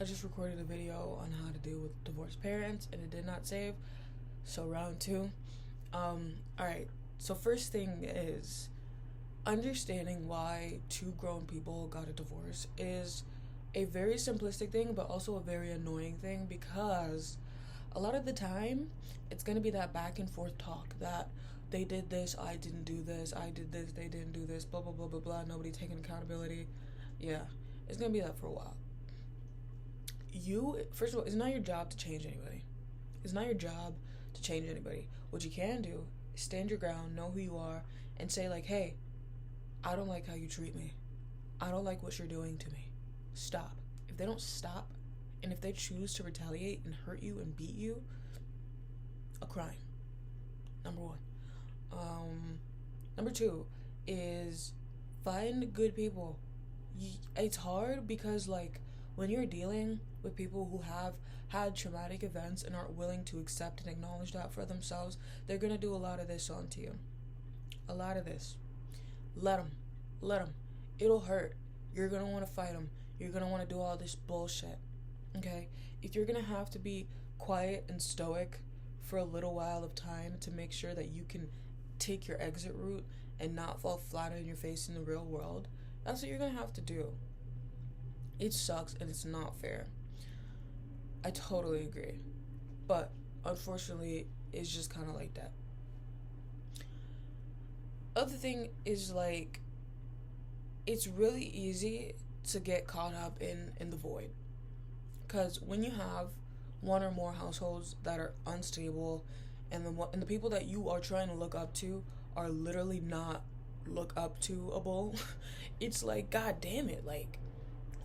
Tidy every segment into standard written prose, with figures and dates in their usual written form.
I just recorded a video on how to deal with divorced parents and it did not save. So round two. Alright. So first thing is understanding why two grown people got a divorce is a very simplistic thing but also a very annoying thing, because a lot of the time it's gonna be that back and forth talk that they did this, I didn't do this, I did this, they didn't do this, blah blah blah blah blah, nobody taking accountability. Yeah, it's gonna be that for a while. First of all, it's not your job to change anybody. It's not your job to change anybody. What you can do is stand your ground, know who you are, and say, like, hey, I don't like how you treat me. I don't like what you're doing to me. Stop. If they don't stop, and if they choose to retaliate and hurt you and beat you, a crime. Number one. Number two is find good people. It's hard because, like, when you're dealing with people who have had traumatic events and aren't willing to accept and acknowledge that for themselves, they're gonna do a lot of this onto you. A lot of this. Let them. Let them. It'll hurt. You're gonna want to fight them. You're gonna want to do all this bullshit. Okay? If you're gonna have to be quiet and stoic for a little while of time to make sure that you can take your exit route and not fall flat on your face in the real world, that's what you're gonna have to do. It sucks and it's not fair. I totally agree. But unfortunately, it's just kind of like that. Other thing is, like, it's really easy to get caught up in the void. Because when you have one or more households that are unstable, and the people that you are trying to look up to are literally not look up to-able, it's like, god damn it, like,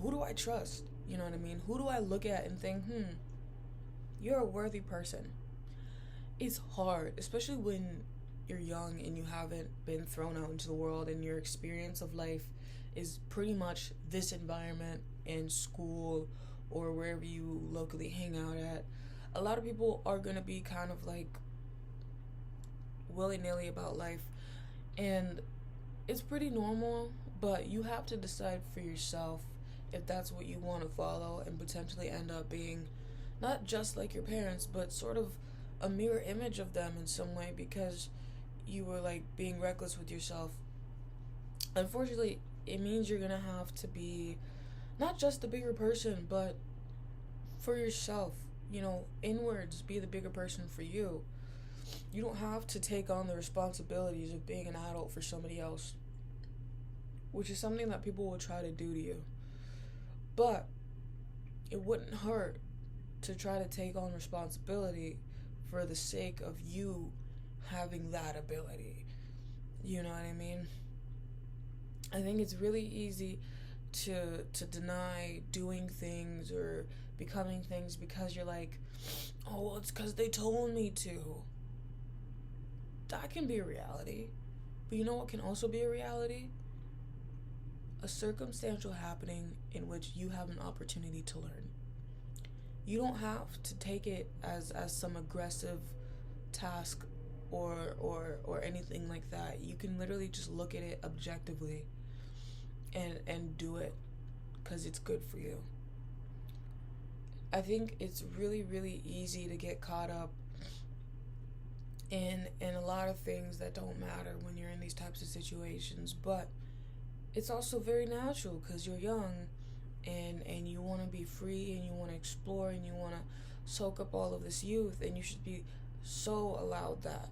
who do I trust? You know what I mean? Who do I look at and think, you're a worthy person? It's hard, especially when you're young and you haven't been thrown out into the world and your experience of life is pretty much this environment in school or wherever you locally hang out at. A lot of people are going to be kind of like willy-nilly about life, and it's pretty normal, but you have to decide for yourself if that's what you want to follow and potentially end up being not just like your parents, but sort of a mirror image of them in some way, because you were like being reckless with yourself. Unfortunately, it means you're gonna have to be not just the bigger person, but for yourself, inwards, be the bigger person for you. You don't have to take on the responsibilities of being an adult for somebody else, which is something that people will try to do to you. But it wouldn't hurt to try to take on responsibility for the sake of you having that ability. You know what I mean? I think it's really easy to deny doing things or becoming things because you're like, oh, well, it's because they told me to. That can be a reality. But you know what can also be a reality? A circumstantial happening in which you have an opportunity to learn. You don't have to take it as some aggressive task or anything like that. You can literally just look at it objectively and do it because it's good for you. I think it's really, really easy to get caught up in a lot of things that don't matter when you're in these types of situations, but it's also very natural because you're young and you want to be free and you want to explore and you want to soak up all of this youth, and you should be so allowed that.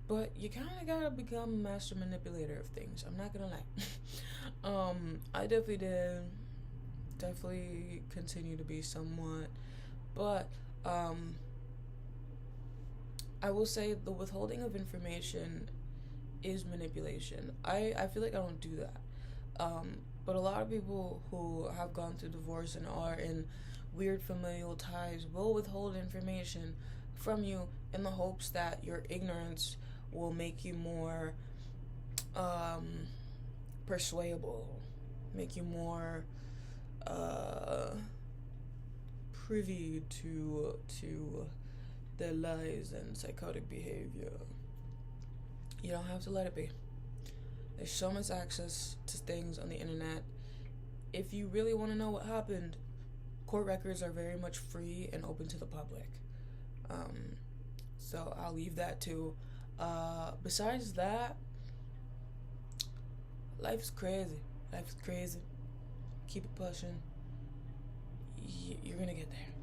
But you kind of gotta become a master manipulator of things. I'm not gonna lie. I definitely continue to be somewhat, but I will say the withholding of information is manipulation. I feel like I don't do that. But a lot of people who have gone through divorce and are in weird familial ties will withhold information from you in the hopes that your ignorance will make you more persuadable, make you more privy to their lies and psychotic behavior. You don't have to let it be. There's so much access to things on the internet. if you really want to know what happened, court records are very much free and open to the public. So I'll leave that too. Besides that, life's crazy. Life's crazy. Keep it pushing. You're gonna get there.